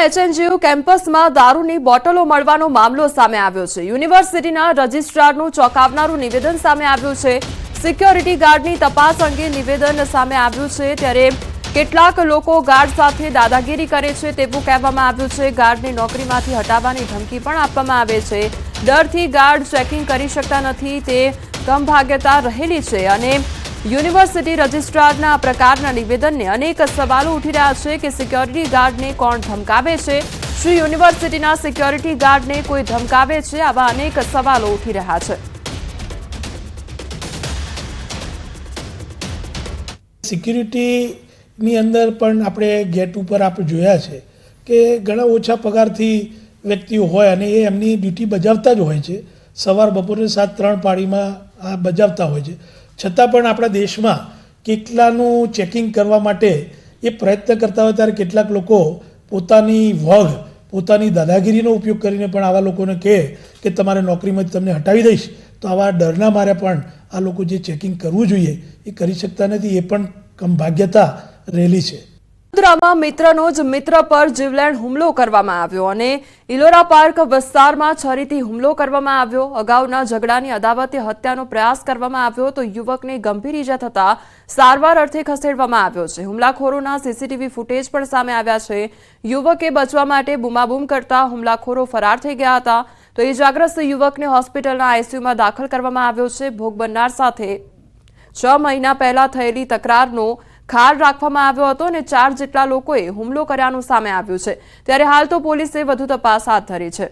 HNGU કેમ્પસમાં દારૂની બોટલો મળવાનો મામલો સામે આવ્યો છે। યુનિવર્સિટીના રજિસ્ટ્રારનું ચોંકાવનારું નિવેદન સામે આવ્યું છે। સિક્યોરિટી ગાર્ડની તપાસ અંગે નિવેદન સામે આવ્યું છે, ત્યારે કેટલાક લોકો ગાર્ડ સાથે દાદાગીરી કરે છે તેવું કહેવામાં આવ્યું છે। ગાર્ડને નોકરીમાંથી હટાવવાની ધમકી પણ આપવામાં આવે છે। ડરથી ગાર્ડ ચેકિંગ કરી શકતા નથી, તે કમભાગ્યતા રહેલી છે અને યુનિવર્સિટી રજિસ્ટ્રારના આ પ્રકારના નિવેદનને અનેક સવાલો ઉઠી રહ્યા છે કે સિક્યોરિટી ગાર્ડને કોણ ધમકાવે છે? શું યુનિવર્સિટીના સિક્યોરિટી ગાર્ડને કોઈ ધમકાવે છે? આવા અનેક સવાલો ઉઠી રહ્યા છે। સિક્યુરિટીની અંદર પણ આપણે ગેટ ઉપર આપણે જોયા છે કે ઘણા ઓછા પગારથી વ્યક્તિઓ હોય અને એ એમની ડ્યુટી બજાવતા જ હોય છે। સવાર બપોરે 7-3 પાળીમાં આ બજાવતા હોય છે, છતાં પણ આપણા દેશમાં કેટલાનું ચેકિંગ કરવા માટે એ પ્રયત્ન કરતા હોય ત્યારે કેટલાક લોકો પોતાની વગ, પોતાની દાદાગીરીનો ઉપયોગ કરીને પણ આવા લોકોને કહે કે તમારે નોકરીમાંથી તમને હટાવી દઈશ, તો આવા ડરના મારે પણ આ લોકો જે ચેકિંગ કરવું જોઈએ એ કરી શકતા નથી। એ પણ કમભાગ્યતા રહેલી છે। વડોદરામાં મિત્રનો જ મિત્ર પર જીવલેણ હુમલો કરવામાં આવ્યો અને ઇલોરા પાર્ક વિસ્તારમાં છરીથી હુમલો કરવામાં આવ્યો। અગાઉના ઝઘડાની અદાવતે હત્યાનો પ્રયાસ કરવામાં આવ્યો તો યુવકને ગંભીર ઈજા થતા સારવાર અર્થે ખસેડવામાં આવ્યો છે। હુમલાખોરોના સીસીટીવી ફૂટેજ પણ સામે આવ્યા છે। યુવકે બચવા માટે બૂમાબૂમ કરતા હુમલાખોરો ફરાર થઈ ગયા હતા, તો ઈજાગ્રસ્ત યુવકને હોસ્પિટલના આઈસીયુમાં દાખલ કરવામાં આવ્યો છે। ભોગ બનનાર સાથે 6 મહિના પહેલા થયેલી તકરારનો ખાર રાખવામાં આવ્યો હતો અને 4 જેટલા લોકોએ હુમલો કર્યાનું સામે આવ્યું છે, ત્યારે હાલ તો પોલીસે વધુ તપાસ હાથ ધરી છે।